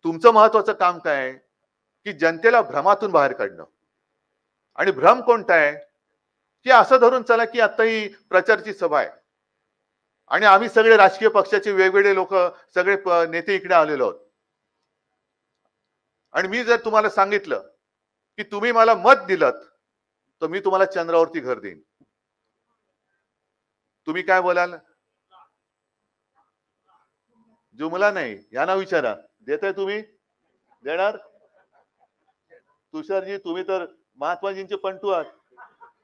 तुमचं महत्वाचं काम काय आहे की जनतेला भ्रमातून बाहेर काढणं. आणि भ्रम कोणता आहे की असं धरून चला की आता ही प्रचारची सभा आहे आणि आम्ही सगळे राजकीय पक्षाचे वेगवेगळे लोक सगळे नेते इकडे आलेलो आहोत आणि मी जर तुम्हाला सांगितलं की तुम्ही मला मत दिलं तर मी तुम्हाला चंद्रावरती घर देईन, तुम्ही काय बोलाल? जुमला नाही, यांना विचारा, देताय तुम्ही? देणार? तुषारजी तुम्ही तर महात्माजींचे पंटू आहात,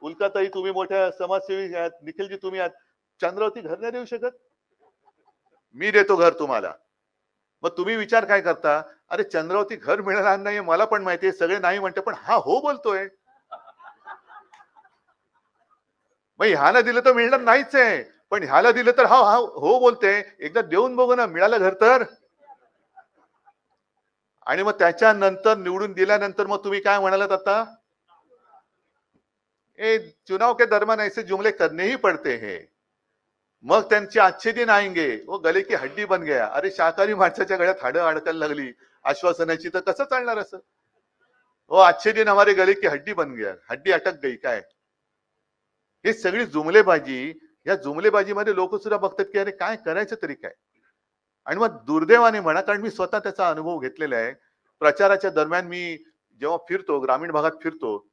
उल्काताई तुम्ही मोठ्या समाजसेवी आहात, निखिलजी तुम्ही आहात, चंद्रावरती घर नाही देऊ शकत? मी देतो घर तुम्हाला. मग तुम्ही विचार काय करता, अरे चंद्रावरती घर मिळणार नाही मला पण माहिती आहे, सगळे नाही म्हणते, पण हा हो बोलतोय. मग ह्याला दिलं तर मिळणार नाहीच आहे, पण ह्याला दिलं तर हा हा हो बोलते. एकदा देऊन बघू ना, मिळालं घर तर. आणि मग त्याच्यानंतर निवडून दिल्यानंतर मग तुम्ही काय म्हणालात आता? ए चुनाव के दरम्यान ऐसे जुमले करने ही पडते हैं. मग त्यांचे अच्छे दिन आएंगे वो गले की हड्डी बन गया. अरे शाकाहारी माणसाच्या गळ्यात हाडं अडकायला लागली आश्वासनाची, तर कसं चालणार असं? वो अच्छे दिन हमारे गले की हड्डी बन गया, हड्डी अटक गई. काय हे सगळी जुमलेबाजी, या जुमलेबाजीमध्ये लोक सुद्धा बघतात की अरे काय करायचं तरी काय. आणि मग दुर्दैवाने म्हणा, कारण मी स्वतः त्याचा अनुभव घेतलेला आहे. प्रचाराच्या दरम्यान मी जेव्हा फिरतो, ग्रामीण भागात फिरतो,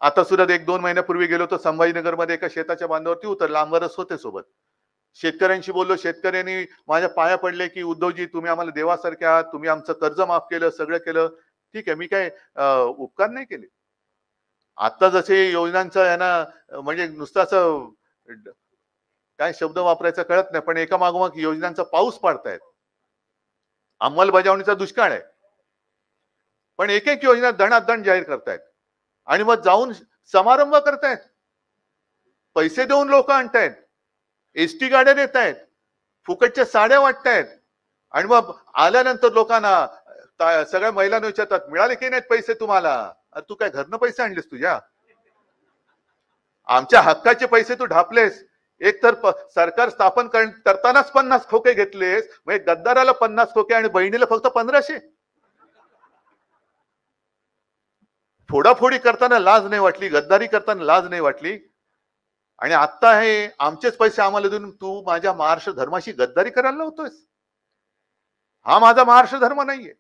आता सुद्धा 1-2 महिन्यापूर्वी गेलो होतो संभाजीनगरमध्ये, एका शेताच्या बांधावरती उतरला, आमदारच होते सोबत. शेतकऱ्यांशी बोललो, शेतकऱ्यांनी माझ्या पाया पडले की उद्धवजी तुम्ही आम्हाला देवासारखे आहात, तुम्ही आमचं कर्ज माफ केलं, सगळं केलं. ठीक आहे, मी काय उपकार नाही केले. आता जसे योजनांचं आहे ना, म्हणजे नुसतं असं काय शब्द वापरायचा कळत नाही, पण एका मागोमाग योजनांचा पाऊस पाडतायत. अंमलबजावणीचा दुष्काळ आहे, पण एक एक योजना दणादण जाहीर करतायत आणि मग जाऊन समारंभ करतायत, पैसे देऊन लोक आणतायत, एसटी गाड्या देत आहेत, फुकटच्या साड्या वाटतायत आणि मग आल्यानंतर लोकांना सगळ्या महिलांना विचारतात मिळाले की नाहीत पैसे तुम्हाला? अरे तू काय घरनं पैसे आणलेस तुझ्या? आमच्या हक्काचे पैसे तू ढापलेस. एक तर सरकार स्थापन करतानाच 50 खोके घेतलेस, म्हणजे गद्दाराला 50 खोके आणि बहिणीला फक्त 1500. फोडाफोडी करताना लाज नाही वाटली, गद्दारी करताना लाज नाही वाटली. आणि आता हे आमचेच पैसे आम्हाला देऊन तू माझ्या महाराष्ट्र धर्माशी गद्दारी करायला लावतोयस. हा माझा महाराष्ट्र धर्म नाहीये.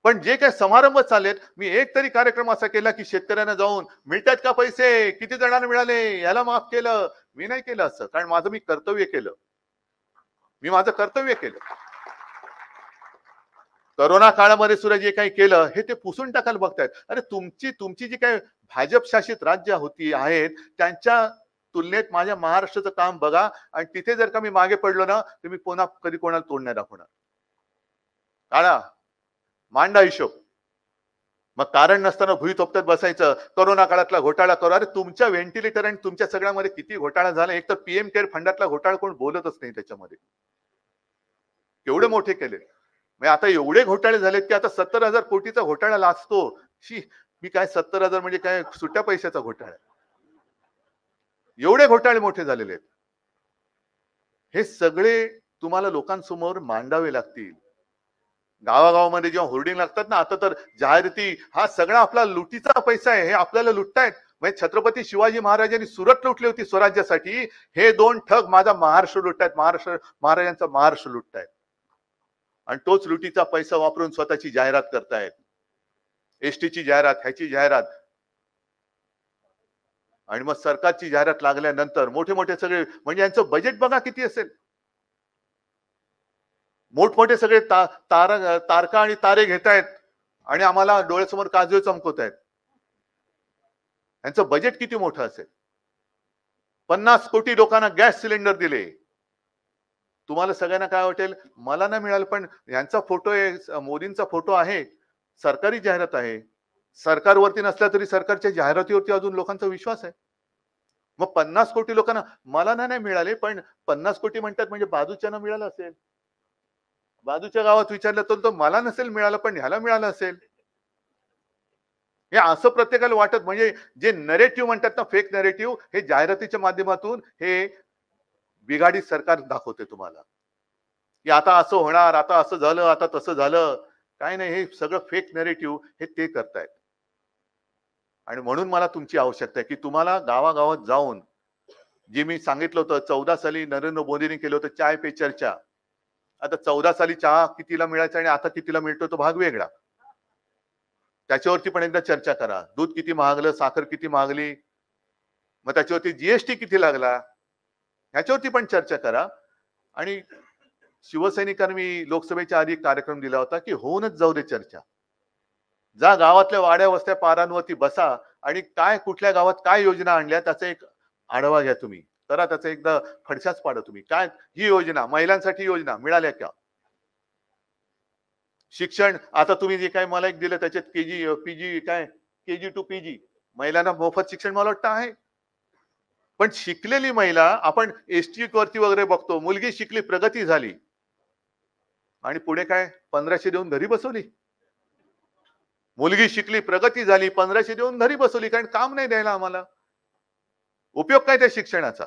पण जे काही समारंभ चालेल, मी एक तरी कार्यक्रम असा केला की शेतकऱ्यांना जाऊन मिळतात का पैसे, किती जणांना मिळाले, याला माफ केलं. मी नाही केलं असं, कारण माझं मी कर्तव्य केलं, मी माझं कर्तव्य केलं. करोना काळामध्ये सुद्धा जे काही केलं हे ते पुसून टाकायला बघतायत. अरे तुमची जी काही भाजप शासित राज्य होती आहेत, त्यांच्या तुलनेत माझ्या महाराष्ट्राचं काम बघा, आणि तिथे जर का मी मागे पडलो ना, तर मी पुन्हा कधी कोणाला तोंड नाही दाखवणार. काढा मांडा हिशोब. मग कारण नसताना भुई थोपटत बसायचं, करोना काळातला घोटाळा करू. अरे तुमच्या व्हेंटिलेटर आणि तुमच्या सगळ्यामध्ये किती घोटाळा झाला. एक तर पीएम केअर फंडातला घोटाळा कोण बोलतच नाही त्याच्यामध्ये, केवढे मोठे केले. म्हणजे आता एवढे घोटाळे झालेत की आता 70,000 कोटीचा घोटाळा लाचतो. शी, मी काय 70,000 म्हणजे काय सुट्या पैशाचा घोटाळा. एवढे घोटाळे मोठे झालेले आहेत. हे सगळे तुम्हाला लोकांसमोर मांडावे लागतील. गावागावामध्ये जेव्हा होर्डिंग लागतात ना, आता तर जाहिराती, हा सगळा आपला लुटीचा पैसा आहे, हे आपल्याला लुटतायत. म्हणजे छत्रपती शिवाजी महाराजांनी सुरत लुटली होती स्वराज्यासाठी, हे दोन ठग माझा महाराष्ट्र लुटतायत, महाराजांचा महाराष्ट्र लुटतायत. आणि तोच लुटीचा पैसा वापरून स्वतःची जाहिरात करतायत, एसटीची जाहिरात, ह्याची जाहिरात. आणि मग सरकारची जाहिरात लागल्यानंतर मोठे मोठे सगळे, म्हणजे यांचं बजेट बघा किती असेल. मोठमोठे सगळे तारका आणि तारे घेतायत आणि आम्हाला डोळ्यासमोर काजवे चमकवतायत. यांचं बजेट किती मोठं असेल. 50 कोटी लोकांना गॅस सिलेंडर दिले. तुम्हाला सगळ्यांना काय वाटेल, मला नाही मिळालं, पण यांचा फोटो आहे, मोदींचा फोटो आहे, सरकारी जाहिरात आहे. सरकारवरती नसला तरी सरकारच्या जाहिरातीवरती अजून लोकांचा विश्वास आहे. मग 50 कोटी लोकांना मला नाही मिळाले, पण 50 कोटी म्हणतात म्हणजे बाजूच्यानं मिळालं असेल, बाजूच्या गावात विचारलं तर मला नसेल मिळालं, पण ह्याला मिळालं असेल. हे असं प्रत्येकाला वाटत, म्हणजे जे नरेटिव्ह म्हणतात ना, फेक नरेटिव्ह, हे जाहिरातीच्या माध्यमातून हे बिघाडी सरकार दाखवते तुम्हाला. की आता असं होणार, आता असं झालं, आता तसं झालं. काय नाही, हे सगळं फेक नरेटिव्ह हे ते करतायत. आणि म्हणून मला तुमची आवश्यकता आहे की तुम्हाला गावागावात जाऊन, जे मी सांगितलं होतं 14 साली नरेंद्र मोदींनी केलं होतं चाय पे चर्चा. आता 14 साली चहा कितीला मिळायचा आणि आता कितीला मिळतो तो भाग वेगळा. त्याच्यावरती पण एकदा चर्चा करा. दूध किती महागलं, साखर किती महागली, मग त्याच्यावरती जीएसटी किती लागला, ह्याच्यावरती पण चर्चा करा. आणि शिवसैनिकांनी मी लोकसभेच्या आधी कार्यक्रम दिला होता की होऊनच जाऊ दे चर्चा. जा गावातल्या वाड्या वस्त्या पारांवरती बसा आणि काय कुठल्या गावात काय योजना आणल्या त्याचा एक आढावा घ्या तुम्ही. करा त्याचा एकदा फडशाच पाडा तुम्ही. काय ही योजना, महिलांसाठी योजना मिळाल्या का? शिक्षण आता तुम्ही जे काय मला एक दिलं त्याच्यात पीजी काय केजी टू पीजी महिलांना मोफत शिक्षण मला वाटतं आहे. पण शिकलेली महिला आपण एसटी वरती वगैरे बघतो, मुलगी शिकली प्रगती झाली आणि पुढे काय 1500 देऊन घरी बसवली. मुलगी शिकली प्रगती झाली 1500 देऊन घरी बसवली, कारण काम नाही द्यायला आम्हाला. उपयोग काय त्या शिक्षणाचा?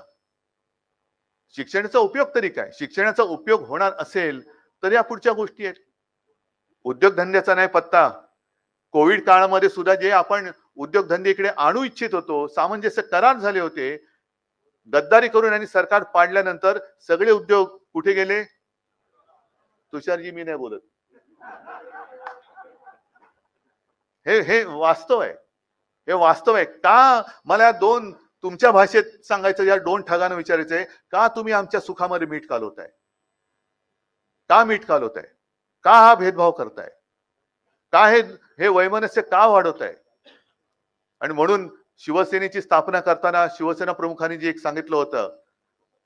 शिक्षणाचा उपयोग तरी काय? शिक्षणाचा उपयोग होणार असेल तर या पुढच्या गोष्टी आहेत. उद्योगधंद्याचा नाही पत्ता. कोविड काळामध्ये सुद्धा जे आपण उद्योगधंदे इकडे आणू इच्छित होतो, सामंजस्य करार झाले होते, गद्दारी करून आणि सरकार पाडल्यानंतर सगळे उद्योग कुठे गेले? तुषारजी मी नाही बोलत. हे वास्तव आहे. हे वास्तव आहे. का मला दोन तुमच्या भाषेत सांगायचं, या दोन ठगांना विचारायचंय, का तुम्ही आमच्या सुखामध्ये मीठ कालवताय? का मीठ कालवताय? का हा भेदभाव करताय? का हे वैमनस्य का वाढवताय? आणि म्हणून शिवसेनेची स्थापना करताना शिवसेना प्रमुखांनी जे एक सांगितलं होतं,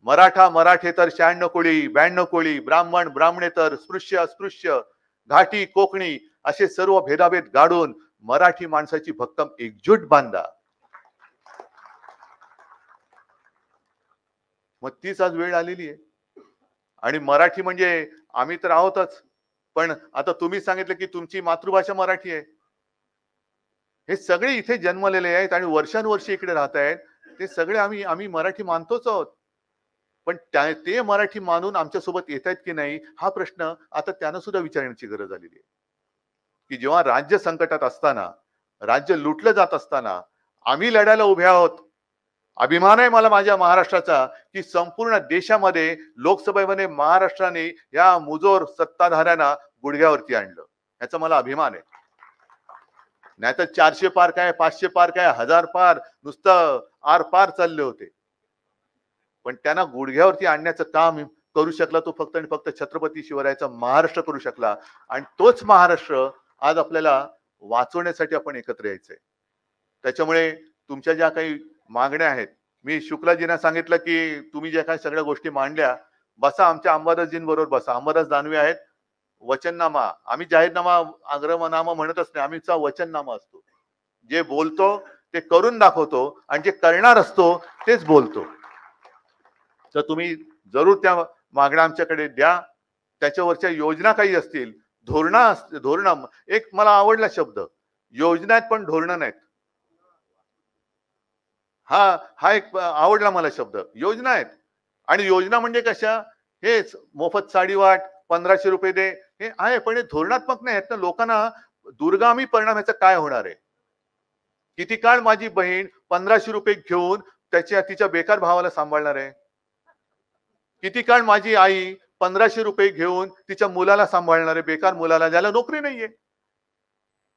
मराठा मराठेतर 96 कोळी 92 कोळी, ब्राह्मण ब्राह्मणेतर, स्पृश्य अस्पृश्य, घाटी कोकणी असे सर्व भेदाभेद गाडून मराठी माणसाची भक्कम एकजूट बांधा. मग तीच आज वेळ आलेली आहे. आणि मराठी म्हणजे आम्ही तर आहोतच, पण आता तुम्ही सांगितलं की तुमची मातृभाषा मराठी आहे. हे सगळे इथे जन्मलेले आहेत आणि वर्षानुवर्ष इकडे राहत आहेत. ते सगळे आम्ही मराठी मानतोच आहोत. पण ते मराठी मानून आमच्या सोबत येत आहेत की नाही हा प्रश्न आता त्यांना सुद्धा विचारण्याची गरज आलेली आहे. की जेव्हा राज्य संकटात असताना, राज्य लुटलं जात असताना आम्ही लढायला उभे आहोत. अभिमान आहे मला माझ्या महाराष्ट्राचा की संपूर्ण देशामध्ये लोकसभेमध्ये महाराष्ट्राने या मुजोर सत्ताधाऱ्यांना गुडघ्यावरती आणलं. याचा मला अभिमान आहे. नाहीतर 400 पार काय, 500 पार काय, 1000 पार नुसतं आर पार चालले होते. पण त्यांना गुडघ्यावरती आणण्याचं काम करू शकला तो फक्त आणि फक्त छत्रपती शिवरायाचा महाराष्ट्र करू शकला. आणि तोच महाराष्ट्र आज आपल्याला वाचवण्यासाठी आपण एकत्र यायचंय. त्याच्यामुळे तुमच्या ज्या काही मागण्या आहेत, मी शुक्लाजींना सांगितलं की तुम्ही ज्या काही सगळ्या गोष्टी मांडल्या, बसा आमच्या अंबादासजींबरोबर बसा. अंबादास दानवे आहेत. वचननामा, आम्ही जाहीरनामा आग्रहनामा म्हणतच नाही, आम्हीचा वचननामा असतो. जे बोलतो ते करून दाखवतो आणि जे करणार असतो तेच बोलतो. तर तुम्ही जरूर त्या मागण्या आमच्याकडे द्या. त्याच्यावरच्या योजना काही असतील, धोरण एक मला आवडला शब्द, योजना आहेत पण धोरण नाहीत. हा एक आवडला मला शब्द, योजना आहेत. आणि योजना म्हणजे कशा? हेच मोफत साडी वाट, 1500 रुपये दे, हे आहे, पण हे धोरणात्मक नाही आहेत ना. लोकांना दुर्गामी परिणाम याचा काय होणार आहे? किती काळ माझी बहीण 1500 रुपये घेऊन तिच्या बेकार भावाला सांभाळणार आहे? किती काळ माझी आई 1500 रुपये घेऊन तिच्या मुलाला सांभाळणार आहे, बेकार मुलाला, ज्याला नोकरी नाहीये?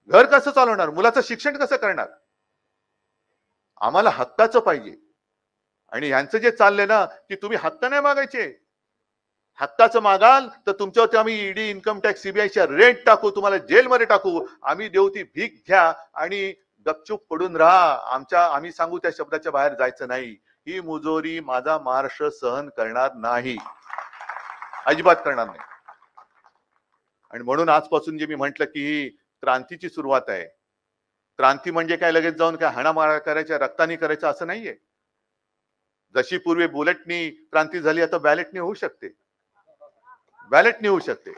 घर कसं चालवणार? मुलाचं शिक्षण कसं करणार? आम्हाला हक्काचं पाहिजे. आणि यांचं जे चाललंय ना की तुम्ही हक्क नाही मागायचे, हक्काचं मागाल तर तुमच्यावरती आम्ही ईडी, इन्कम टॅक्स, सीबीआयच्या रेट टाकू, तुम्हाला जेलमध्ये टाकू. आम्ही देऊ ती भीक घ्या आणि गपचूप पडून राहा. आम्ही सांगू त्या शब्दाच्या बाहेर जायचं नाही. ही मुजोरी माझा महाराष्ट्र सहन करणार नाही, अजिबात करणार नाही. आणि म्हणून आजपासून जे मी म्हटलं की ही क्रांतीची सुरुवात आहे. क्रांती म्हणजे काय लगेच जाऊन काय हाणामारा करायच्या, रक्तानी करायचं असं नाहीये. जशी पूर्वी बुलेटनी क्रांती झाली, आता बॅलेटनी होऊ शकते. बॅलेटनी होऊ शकते.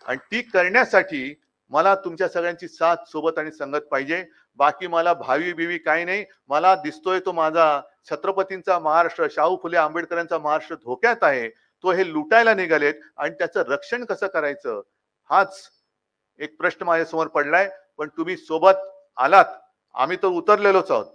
आणि ती करण्यासाठी मला तुमच्या सगळ्यांची साथ, सोबत आणि संगत पाहिजे. बाकी मला भावी बिवी काही नाही. मला दिसतोय तो माझा छत्रपतींचा महाराष्ट्र, शाहू फुले आंबेडकरांचा महाराष्ट्र धोक्यात आहे. तो हे लुटायला निघालेत आणि त्याचं रक्षण कसं करायचं हाच एक प्रश्न माझ्यासमोर पडलाय. पण तुम्ही सोबत आलात, आम्ही तर उतरलेलोच आहोत.